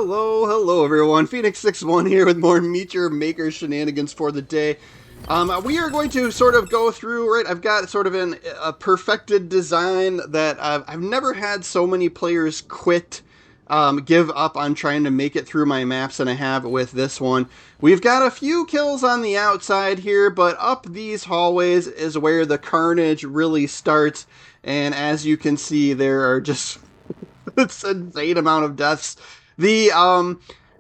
Hello everyone. Phoenix61 here with more Meet Your Maker shenanigans for the day. We are going to sort of go through, right, I've got sort of a perfected design that I've never had so many players quit, give up on trying to make it through my maps than I have with this one. We've got a few kills on the outside here, but up these hallways is where the carnage really starts, and as you can see, there are just it's an insane amount of deaths. The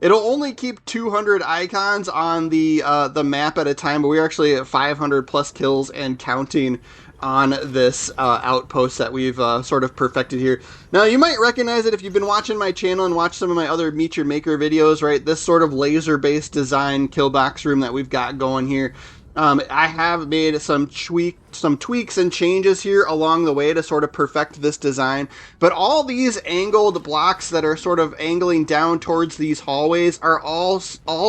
it'll only keep 200 icons on the map at a time, but we're actually at 500 plus kills and counting on this outpost that we've sort of perfected here. Now, you might recognize it if you've been watching my channel and watched some of my other Meet Your Maker videos, right? This sort of laser-based design kill box room that we've got going here. I have made some tweaks and changes here along the way to sort of perfect this design, but all these angled blocks that are sort of angling down towards these hallways are all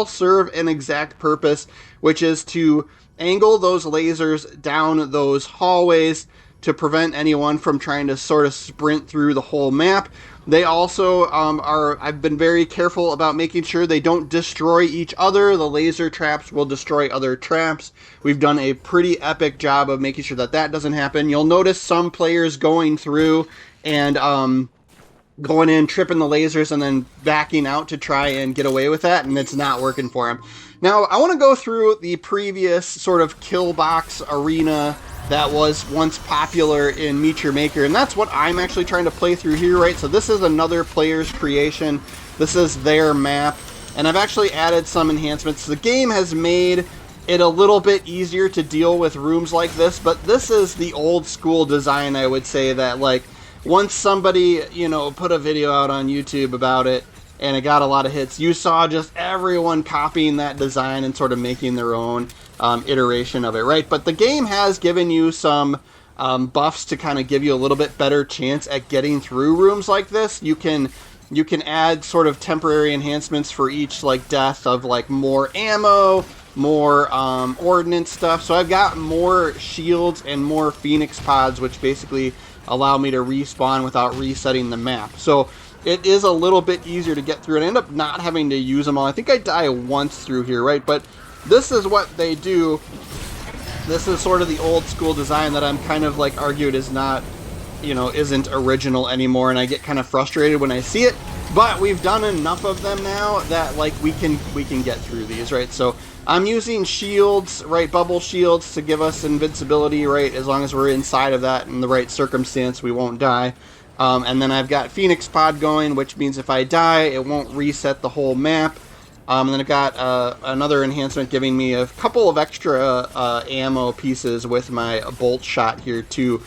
serve an exact purpose, which is to angle those lasers down those hallways to prevent anyone from trying to sort of sprint through the whole map. They also I've been very careful about making sure they don't destroy each other. The laser traps will destroy other traps. We've done a pretty epic job of making sure that that doesn't happen. You'll notice some players going through and going in, tripping the lasers, and then backing out to try and get away with that, and it's not working for them. Now, I want to go through the previous sort of kill box arena that was once popular in Meet Your Maker, and that's what I'm actually trying to play through here, right? So this is another player's creation. This is their map, and I've actually added some enhancements. The game has made it a little bit easier to deal with rooms like this, but this is the old school design, I would say, that like once somebody, you know, put a video out on YouTube about it and it got a lot of hits, you saw just everyone copying that design and sort of making their own iteration of it, right? But the game has given you some buffs to kind of give you a little bit better chance at getting through rooms like this. You can add sort of temporary enhancements for each like death of like more ammo, more ordnance stuff. So I've got more shields and more Phoenix pods, which basically allow me to respawn without resetting the map. So it is a little bit easier to get through and I end up not having to use them all. I think I die once through here, right? But this is what they do. This is sort of the old school design that I'm kind of like argued is not, you know, isn't original anymore, and I get kind of frustrated when I see it. But we've done enough of them now that like we can get through these, right? So I'm using shields, right, bubble shields to give us invincibility, right? As long as we're inside of that in the right circumstance, we won't die. And then I've got Phoenix Pod going, which means if I die, it won't reset the whole map. And then I've got another enhancement giving me a couple of extra ammo pieces with my bolt shot here too.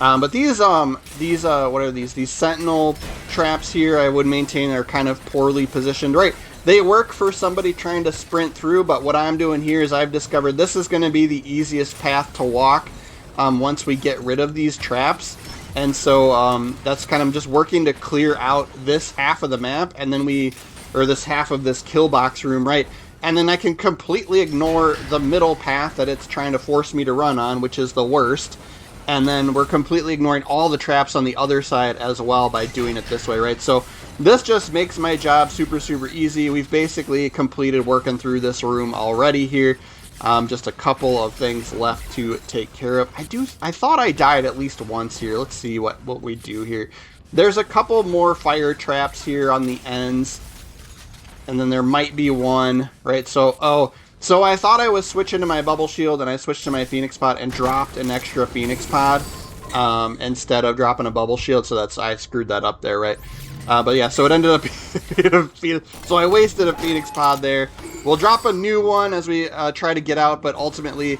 But these what are these? These sentinel traps here I would maintain are kind of poorly positioned, right? They work for somebody trying to sprint through, but what I'm doing here is I've discovered this is going to be the easiest path to walk once we get rid of these traps. And so that's kind of just working to clear out this half of the map, and then this half of this kill box room, right? And then I can completely ignore the middle path that it's trying to force me to run on, which is the worst. And then we're completely ignoring all the traps on the other side as well by doing it this way, right? So this just makes my job super, super easy. We've basically completed working through this room already here. Just a couple of things left to take care of. I thought I died at least once here. Let's see what we do here. There's a couple more fire traps here on the ends. And then there might be one, right? So I thought I was switching to my bubble shield, and I switched to my Phoenix pod and dropped an extra Phoenix pod instead of dropping a bubble shield. So I screwed that up there, right? But yeah, so it ended up so I wasted a Phoenix pod there. We'll drop a new one as we try to get out, but ultimately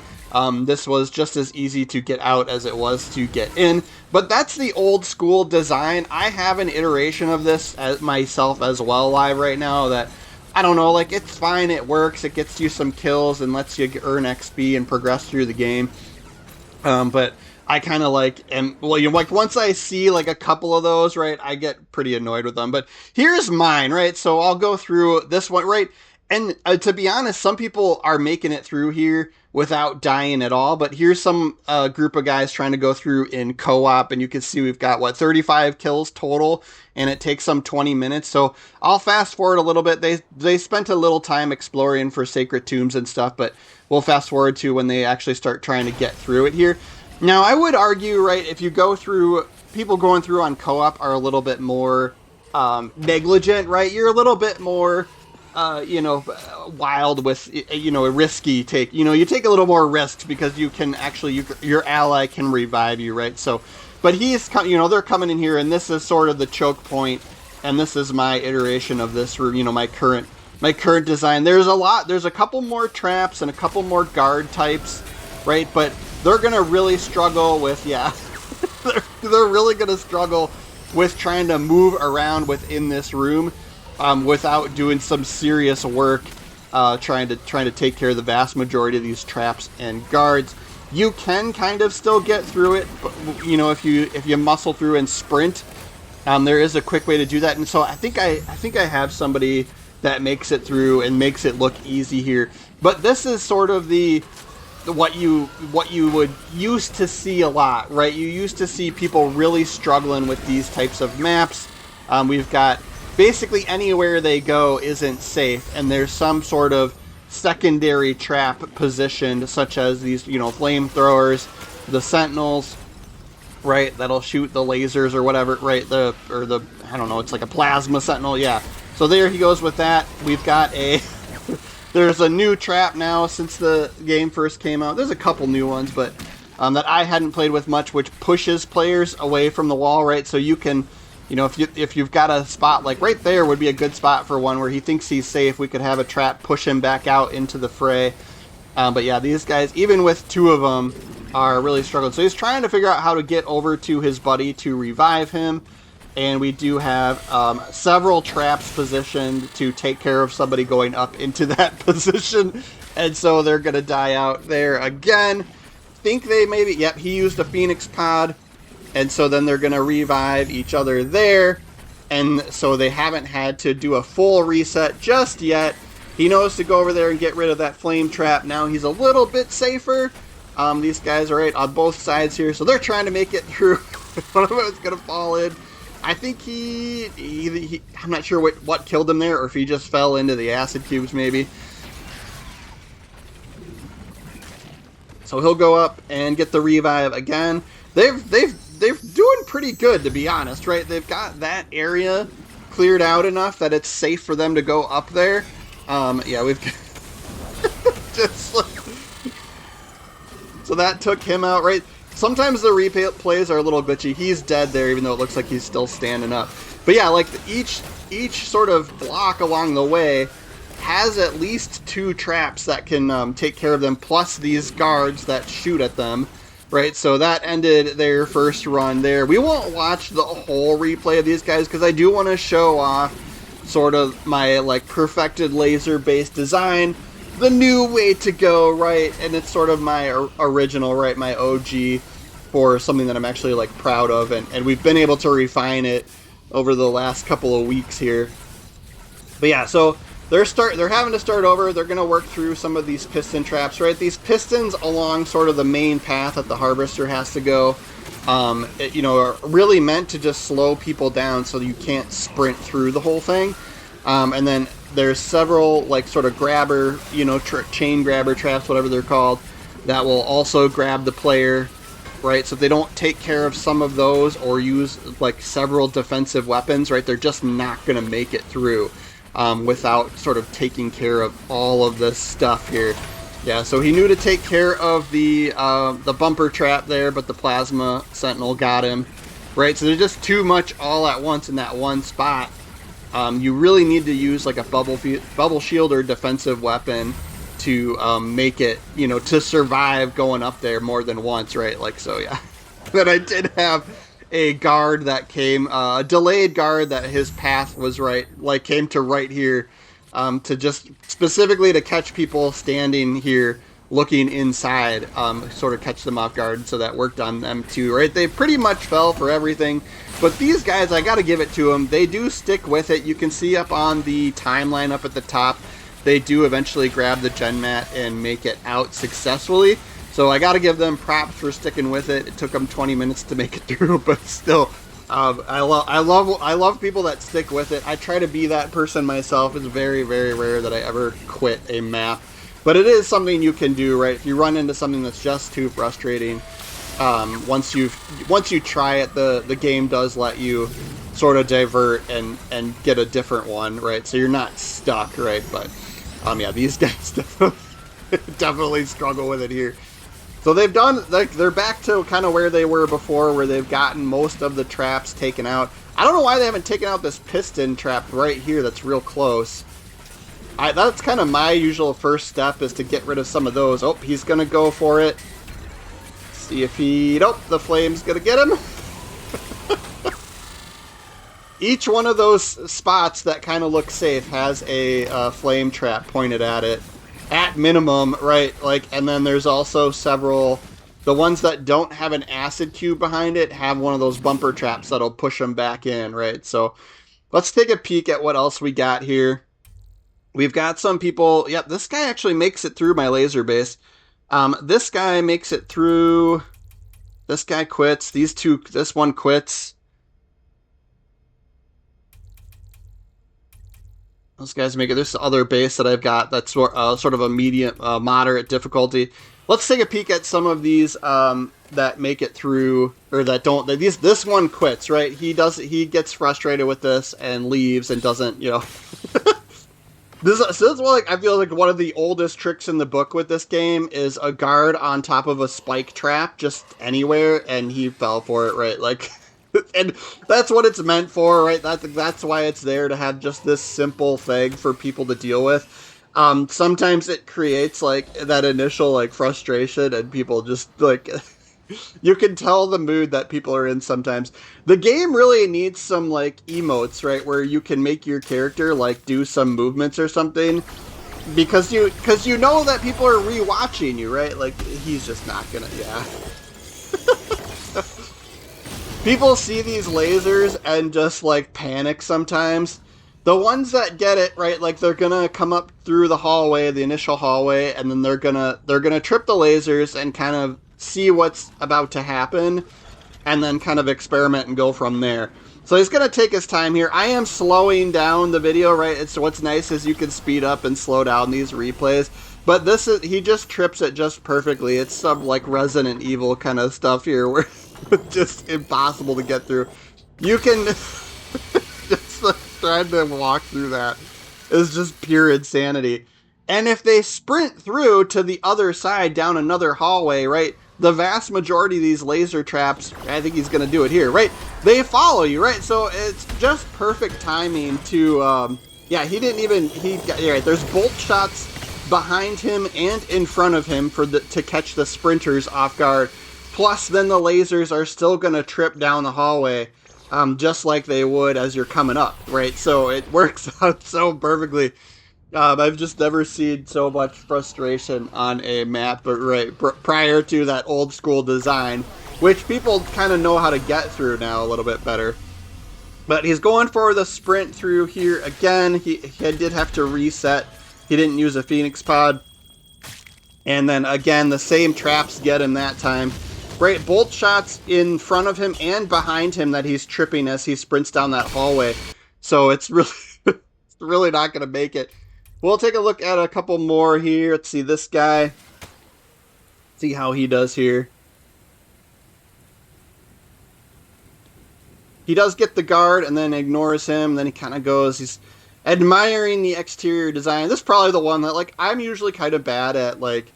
this was just as easy to get out as it was to get in. But that's the old school design. I have an iteration of this myself as well live right now that, I don't know, like, it's fine, it works, it gets you some kills and lets you earn XP and progress through the game. But I kind of like, like once I see like a couple of those, right, I get pretty annoyed with them. But here's mine, right? So I'll go through this one, right? And to be honest, some people are making it through here without dying at all. But here's some group of guys trying to go through in co-op, and you can see we've got what 35 kills total, and it takes them 20 minutes. So I'll fast forward a little bit. They spent a little time exploring for sacred tombs and stuff, but we'll fast forward to when they actually start trying to get through it here. Now I would argue, right, if you go through, people going through on co-op are a little bit more negligent, right? You're a little bit more wild with, a risky take. You take a little more risks because you can actually, your ally can revive you, right? So, but they're coming in here, and this is sort of the choke point, and this is my iteration of this room, my current design. There's a couple more traps and a couple more guard types, right? But they're gonna really struggle with, they're really gonna struggle with trying to move around within this room. Without doing some serious work, trying to take care of the vast majority of these traps and guards. You can kind of still get through it, but if you muscle through and sprint, there is a quick way to do that. And so I think I have somebody that makes it through and makes it look easy here. But this is sort of what you would used to see a lot, right? You used to see people really struggling with these types of maps. We've got basically anywhere they go isn't safe, and there's some sort of secondary trap positioned, such as these, flamethrowers, the sentinels, right? That'll shoot the lasers or whatever, right? I don't know, it's like a plasma sentinel, yeah. So there he goes with that. We've got there's a new trap now since the game first came out. There's a couple new ones, but that I hadn't played with much, which pushes players away from the wall, right? So you can, if you've got a spot like right there would be a good spot for one where he thinks he's safe. We could have a trap push him back out into the fray. But yeah, these guys, even with two of them, are really struggling. So he's trying to figure out how to get over to his buddy to revive him. And we do have several traps positioned to take care of somebody going up into that position. And so they're going to die out there again. Think they maybe, yep, he used a Phoenix pod. And so then they're going to revive each other there. And so they haven't had to do a full reset just yet. He knows to go over there and get rid of that flame trap. Now he's a little bit safer. These guys are right on both sides here. So they're trying to make it through. One of them is going to fall in. I think he I'm not sure what killed him there, or if he just fell into the acid cubes maybe. So he'll go up and get the revive again. They're doing pretty good, to be honest, right? They've got that area cleared out enough that it's safe for them to go up there. Yeah, we've just so that took him out, right? Sometimes the replays are a little glitchy. He's dead there, even though it looks like he's still standing up. But yeah, like each sort of block along the way has at least two traps that can take care of them, plus these guards that shoot at them. Right, so that ended their first run there. We won't watch the whole replay of these guys because I do want to show off sort of my like perfected laser-based design, the new way to go, right? And it's sort of my original, right, my OG for something that I'm actually like proud of, and we've been able to refine it over the last couple of weeks here. But yeah, so they're having to start over. They're going to work through some of these piston traps, right? These pistons along sort of the main path that the Harvester has to go, are really meant to just slow people down so you can't sprint through the whole thing. And then there's several like sort of grabber, chain grabber traps, whatever they're called, that will also grab the player, right? So if they don't take care of some of those or use like several defensive weapons, right, they're just not going to make it through. Without sort of taking care of all of this stuff here. Yeah, so he knew to take care of the bumper trap there, but the plasma sentinel got him. Right, so there's just too much all at once in that one spot. You really need to use like a bubble shield or defensive weapon to make it, to survive going up there more than once, right? Like, so yeah. But I did have a guard that came, a delayed guard that his path was right, like came to right here, to just specifically to catch people standing here looking inside, sort of catch them off guard. So that worked on them too, right? They pretty much fell for everything, but these guys, I got to give it to them. They do stick with it. You can see up on the timeline up at the top, they do eventually grab the gen mat and make it out successfully. So I got to give them props for sticking with it. It took them 20 minutes to make it through, but still, I love people that stick with it. I try to be that person myself. It's very, very rare that I ever quit a map, but it is something you can do, right? If you run into something that's just too frustrating, once you try it, the game does let you sort of divert and get a different one, right? So you're not stuck, right? But yeah, these guys definitely struggle with it here. So they've done, like, they're back to kind of where they were before, where they've gotten most of the traps taken out. I don't know why they haven't taken out this piston trap right here that's real close. That's kind of my usual first step, is to get rid of some of those. Oh, he's going to go for it. See if he... Nope, the flame's going to get him. Each one of those spots that kind of look safe has a flame trap pointed at it. At minimum, right? Like, and then there's also several... The ones that don't have an acid cube behind it have one of those bumper traps that'll push them back in, right? So let's take a peek at what else we got here. We've got some people... Yep, this guy actually makes it through my laser base. This guy makes it through. This guy quits. This one quits. Those guys make it. This other base that I've got that's sort of a medium, moderate difficulty. Let's take a peek at some of these that make it through, or that don't. This one quits, right? He gets frustrated with this and leaves and doesn't, you know. This is like, I feel like one of the oldest tricks in the book with this game is a guard on top of a spike trap just anywhere, and he fell for it, right? Like, and that's what it's meant for, right? That's why it's there, to have just this simple thing for people to deal with. Sometimes it creates like that initial like frustration, and people just like you can tell the mood that people are in sometimes. The game really needs some like emotes, right, where you can make your character like do some movements or something, because you know that people are rewatching you, right? Like, he's just not gonna, yeah. People see these lasers and just like panic sometimes. The ones that get it, right, like, they're gonna come up through the hallway, the initial hallway, and then they're gonna trip the lasers and kind of see what's about to happen, and then kind of experiment and go from there. So he's gonna take his time here. I am slowing down the video, right? It's what's nice is you can speed up and slow down these replays. But he just trips it just perfectly. It's some like Resident Evil kind of stuff here where it's just impossible to get through. You can just trying to walk through that is just pure insanity. And if they sprint through to the other side down another hallway, right, the vast majority of these laser traps, I think he's going to do it here, right, they follow you, right? So it's just perfect timing to, yeah, right, there's bolt shots behind him and in front of him to catch the sprinters off guard. Plus, then the lasers are still going to trip down the hallway, just like they would as you're coming up, right? So it works out so perfectly. I've just never seen so much frustration on a map, but right prior to that old school design, which people kind of know how to get through now a little bit better. But he's going for the sprint through here again. He did have to reset. He didn't use a Phoenix pod. And then again, the same traps get him that time. Right, bolt shots in front of him and behind him that he's tripping as he sprints down that hallway. So it's really, it's really not going to make it. We'll take a look at a couple more here. Let's see this guy. See how he does here. He does get the guard and then ignores him. Then he kind of goes. He's admiring the exterior design. This is probably the one that, like, I'm usually kind of bad at, like,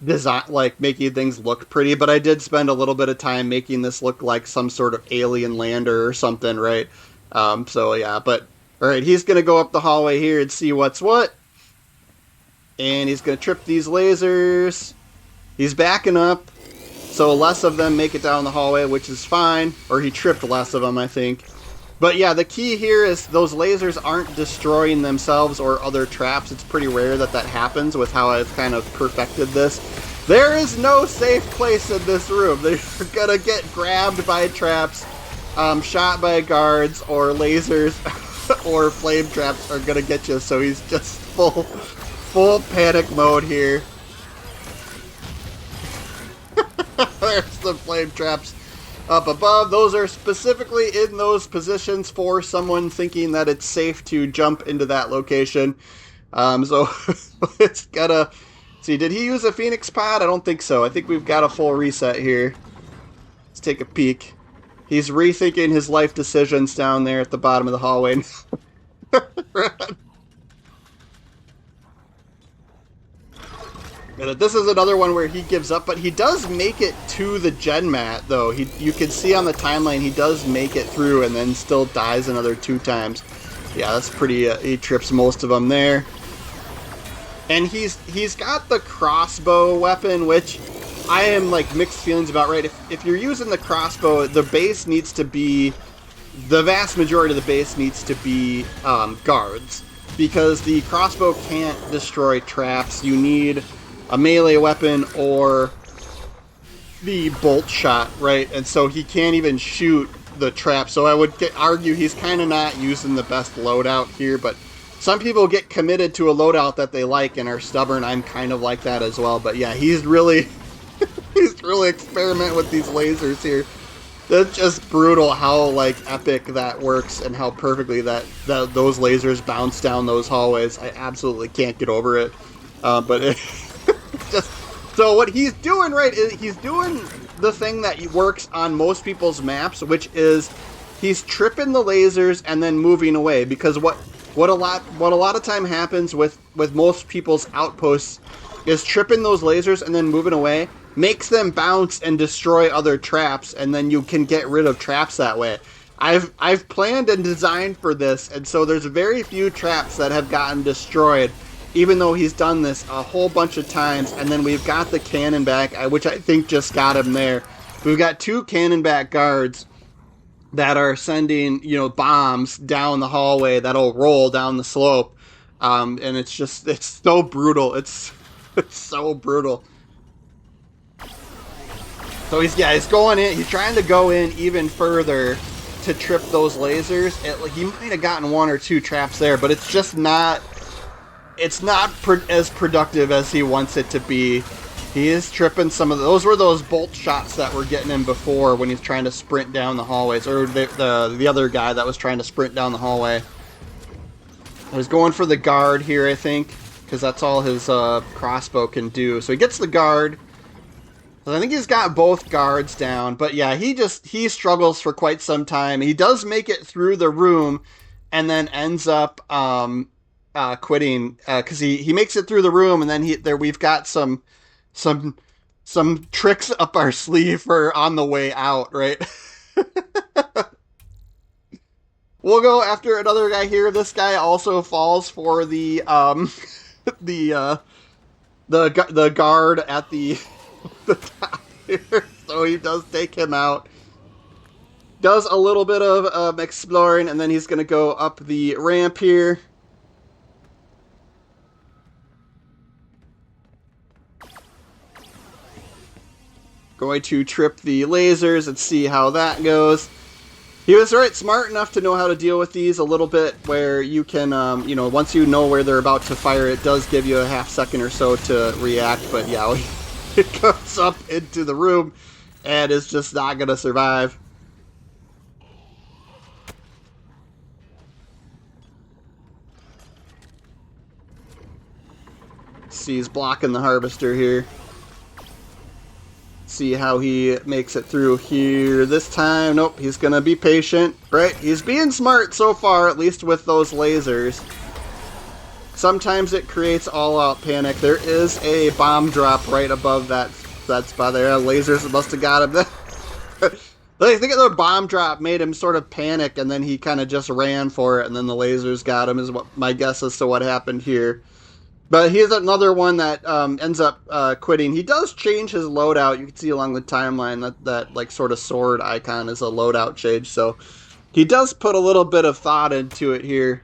design, like making things look pretty, but I did spend a little bit of time making this look like some sort of alien lander or something, right? So yeah, but all right, he's gonna go up the hallway here and see what's what, and he's gonna trip these lasers. He's backing up, so less of them make it down the hallway, which is fine, or he tripped less of them, I think. But yeah, the key here is those lasers aren't destroying themselves or other traps. It's pretty rare that that happens with how I've kind of perfected this. There is no safe place in this room. They're gonna get grabbed by traps, shot by guards, or lasers, or flame traps are gonna get you. So he's just full panic mode here. There's the flame traps up above. Those are specifically in those positions for someone thinking that it's safe to jump into that location. So it's gotta see. Did he use a Phoenix pod? I don't think so. I think we've got a full reset here. Let's take a peek. He's rethinking his life decisions down there at the bottom of the hallway. And this is another one where he gives up, but he does make it to the gen mat, though. You can see on the timeline he does make it through and then still dies another 2 times. Yeah, that's pretty... he trips most of them there. And he's got the crossbow weapon, which I am, like, mixed feelings about, right? If you're using the crossbow, the base needs to be... The vast majority of the base needs to be guards. Because the crossbow can't destroy traps. You need a melee weapon or the bolt shot, right? And so he can't even shoot the trap. So I would argue he's kind of not using the best loadout here, but some people get committed to a loadout that they like and are stubborn. I'm kind of like that as well. But yeah, he's really he's really experimenting with these lasers here. That's just brutal how, like, epic that works and how perfectly that those lasers bounce down those hallways. I absolutely can't get over it. But it just... So what he's doing, right, is he's doing the thing that works on most people's maps, which is he's tripping the lasers and then moving away. Because what a lot of time happens with most people's outposts is tripping those lasers and then moving away makes them bounce and destroy other traps, and then you can get rid of traps that way. I've planned and designed for this, and so there's very few traps that have gotten destroyed, even though he's done this a whole bunch of times. And then we've got the cannon back, which I think just got him there. We've got 2 cannon back guards that are sending, you know, bombs down the hallway that'll roll down the slope, and it's so brutal. It's so brutal. So he's going in. He's trying to go in even further to trip those lasers. He might have gotten 1 or 2 traps there, but it's just not. It's not as productive as he wants it to be. He is tripping some of those. Were those bolt shots that were getting him before when he's trying to sprint down the hallways, or the other guy that was trying to sprint down the hallway. I was going for the guard here, I think, because that's all his crossbow can do. So he gets the guard. I think he's got both guards down, but yeah, he struggles for quite some time. He does make it through the room, and then ends up quitting because he makes it through the room, and then we've got some tricks up our sleeve for on the way out, right? We'll go after another guy here. This guy also falls for the guard at the top here, so he does take him out. Does a little bit of exploring, and then he's going to go up the ramp here. Going to trip the lasers and see how that goes. He was smart enough to know how to deal with these a little bit, where you can, once you know where they're about to fire, it does give you a half second or so to react, but yeah, it goes up into the room and is just not going to survive. See, he's blocking the harvester here. See how he makes it through here this time. Nope, he's gonna be patient, right? He's being smart so far, at least with those lasers. Sometimes it creates all-out panic. There is a bomb drop right above that spot there. Lasers must have got him. I think the bomb drop made him sort of panic, and then he kind of just ran for it, and then the lasers got him, is what my guess as to what happened here. But he's another one that ends up quitting. He does change his loadout. You can see along the timeline that like sort of sword icon is a loadout change. So he does put a little bit of thought into it here.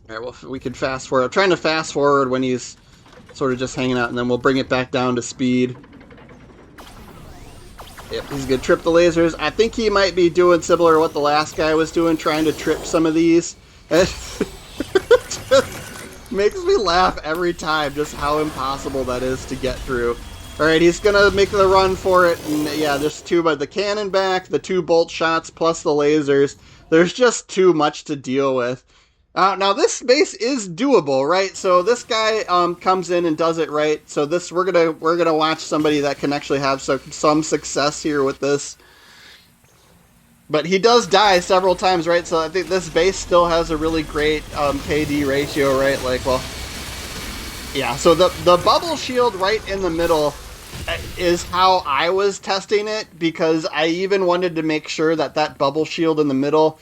All right, well, we can fast forward. I'm trying to fast forward when he's sort of just hanging out, and then we'll bring it back down to speed. Yep, he's going to trip the lasers. I think he might be doing similar to what the last guy was doing, trying to trip some of these. Makes me laugh every time just how impossible that is to get through. Alright, he's gonna make the run for it, and yeah, there's two, but the cannon back, the 2 bolt shots, plus the lasers. There's just too much to deal with. Now this base is doable, right? So this guy comes in and does it right. So this we're gonna watch somebody that can actually have some success here with this. But he does die several times, right? So I think this base still has a really great KD ratio, right? Like, well, yeah. So the bubble shield right in the middle is how I was testing it, because I even wanted to make sure that that bubble shield in the middle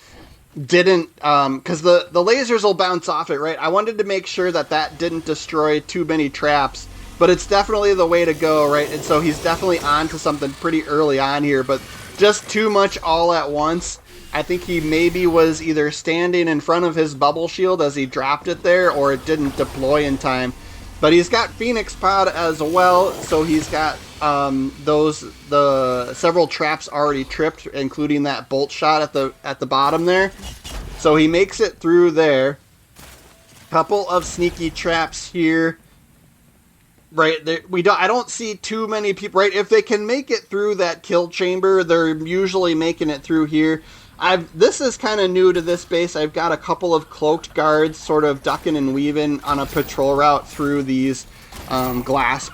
didn't, because the lasers will bounce off it, right? I wanted to make sure that that didn't destroy too many traps, but it's definitely the way to go, right? And so he's definitely on to something pretty early on here, but just too much all at once. I think he maybe was either standing in front of his bubble shield as he dropped it there, or it didn't deploy in time. But he's got Phoenix Pod as well, so he's got the several traps already tripped, including that bolt shot at the bottom there. So he makes it through there. Couple of sneaky traps here. Right, I don't see too many people. Right, if they can make it through that kill chamber, they're usually making it through here. This is kind of new to this base. I've got a couple of cloaked guards sort of ducking and weaving on a patrol route through these glass,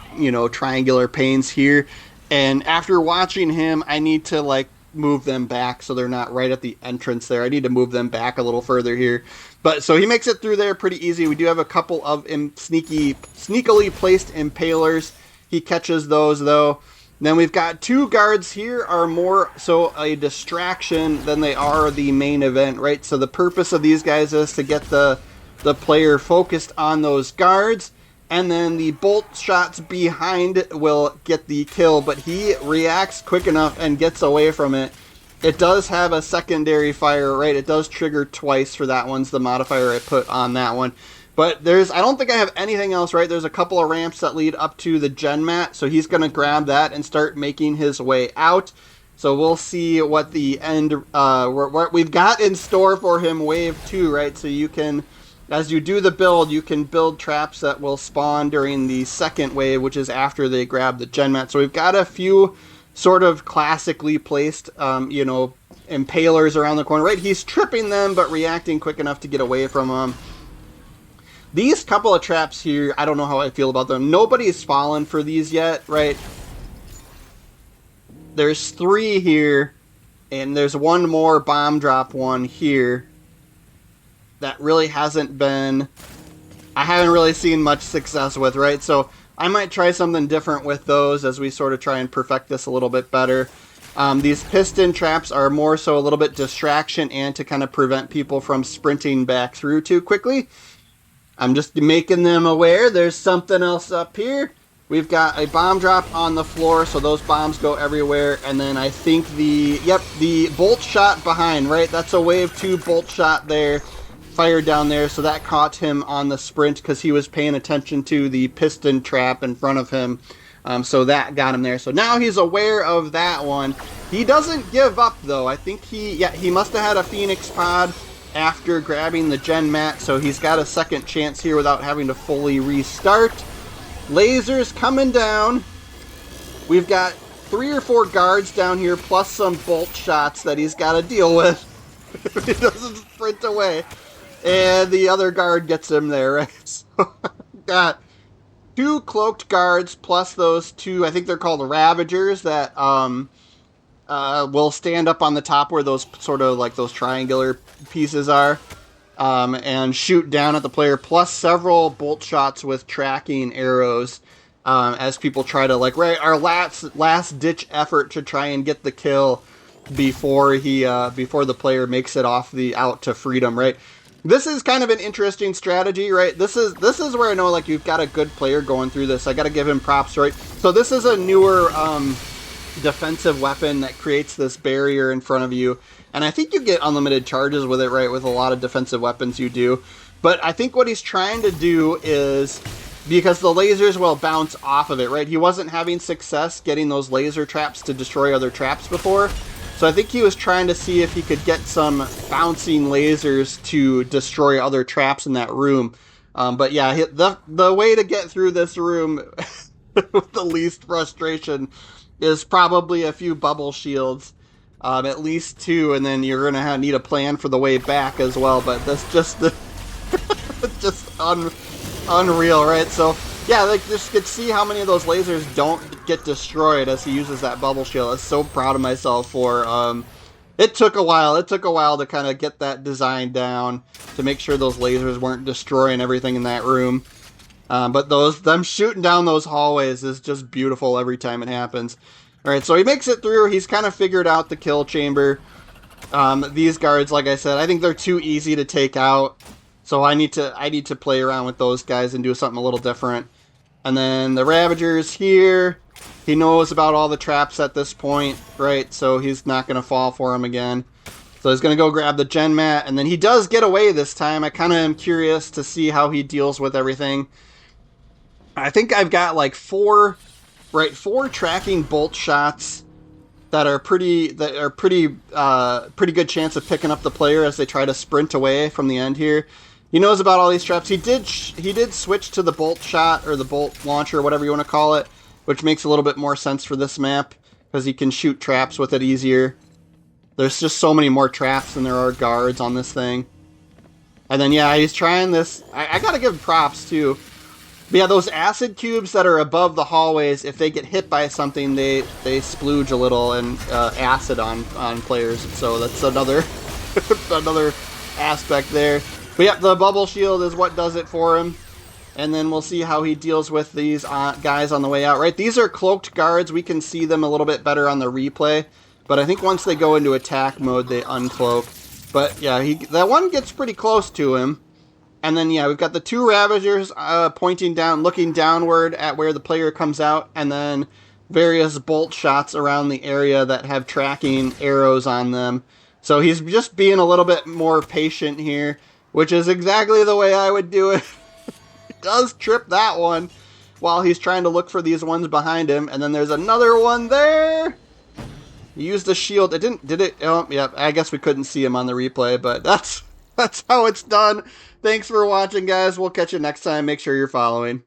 triangular panes here. And after watching him, I need to like move them back so they're not right at the entrance there. I need to move them back a little further here. But so he makes it through there pretty easy. We do have a couple of sneakily placed impalers. He catches those though. Then we've got 2 guards here are more so a distraction than they are the main event, right? So the purpose of these guys is to get the player focused on those guards, and then the bolt shots behind will get the kill, but he reacts quick enough and gets away from it. It does have a secondary fire, right? It does trigger twice for that one's the modifier I put on that one. But I don't think I have anything else, right? There's a couple of ramps that lead up to the gen mat, so he's going to grab that and start making his way out. So we'll see what the end, what we've got in store for him wave 2, right? So you can, as you do the build, you can build traps that will spawn during the second wave, which is after they grab the gen mat. So we've got a few sort of classically placed, impalers around the corner, right? He's tripping them, but reacting quick enough to get away from them. These couple of traps here, I don't know how I feel about them. Nobody's fallen for these yet, right? There's 3 here, and there's one more bomb drop one here that really hasn't been, I haven't really seen much success with, right? So I might try something different with those as we sort of try and perfect this a little bit better. These piston traps are more so a little bit distraction and to kind of prevent people from sprinting back through too quickly. I'm just making them aware there's something else up here. We've got a bomb drop on the floor, so those bombs go everywhere. And then I think the bolt shot behind, right? That's a wave 2 bolt shot there, fired down there. So that caught him on the sprint because he was paying attention to the piston trap in front of him. So that got him there. So now he's aware of that one. He doesn't give up, though. I think he must have had a Phoenix Pod after grabbing the gen mat, so he's got a second chance here without having to fully restart. Lasers coming down. We've got 3 or 4 guards down here, plus some bolt shots that he's got to deal with if he doesn't sprint away. And the other guard gets him there, right? So got 2 cloaked guards, plus those 2, I think they're called Ravagers, that will stand up on the top where those sort of like those triangular pieces are, and shoot down at the player, plus several bolt shots with tracking arrows, as people try to our last ditch effort to try and get the kill before the player makes it out to freedom, right? This is kind of an interesting strategy, right? This is where I know you've got a good player going through this. I got to give him props, right? So this is a newer defensive weapon that creates this barrier in front of you, and I think you get unlimited charges with it, right? With a lot of defensive weapons you do. But I think what he's trying to do is, because the lasers will bounce off of it, right? He wasn't having success getting those laser traps to destroy other traps before. So I think he was trying to see if he could get some bouncing lasers to destroy other traps in that room. But yeah, the way to get through this room with the least frustration is probably a few bubble shields, at least two, and then you're gonna need a plan for the way back as well. But that's just unreal, right? So yeah, like just could see how many of those lasers don't get destroyed as he uses that bubble shield. I was so proud of myself for. It took a while. It took a while to kind of get that design down to make sure those lasers weren't destroying everything in that room. But them shooting down those hallways is just beautiful every time it happens. All right, so he makes it through. He's kind of figured out the kill chamber. These guards, like I said, I think they're too easy to take out. So I need to play around with those guys and do something a little different. And then the Ravagers here. He knows about all the traps at this point, right? So he's not going to fall for them again. So he's going to go grab the gen mat, and then he does get away this time. I kind of am curious to see how he deals with everything. I think I've got like four tracking bolt shots that are pretty good chance of picking up the player as they try to sprint away from the end here. He knows about all these traps. He did switch to the bolt shot or the bolt launcher, whatever you want to call it, which makes a little bit more sense for this map because he can shoot traps with it easier. There's just so many more traps than there are guards on this thing. And then yeah, he's trying this. I gotta give him props too. But yeah, those acid cubes that are above the hallways, if they get hit by something, they splooge a little and acid on players. So that's another another aspect there. But yeah, the bubble shield is what does it for him. And then we'll see how he deals with these guys on the way out, right? These are cloaked guards. We can see them a little bit better on the replay. But I think once they go into attack mode, they uncloak. But yeah, that one gets pretty close to him. And then yeah, we've got the two Ravagers pointing down, looking downward at where the player comes out. And then various bolt shots around the area that have tracking arrows on them. So he's just being a little bit more patient here, which is exactly the way I would do it. He does trip that one while he's trying to look for these ones behind him. And then there's another one there. He used the shield. It didn't, did it? Oh, yeah, I guess we couldn't see him on the replay, but that's how it's done. Thanks for watching, guys. We'll catch you next time. Make sure you're following.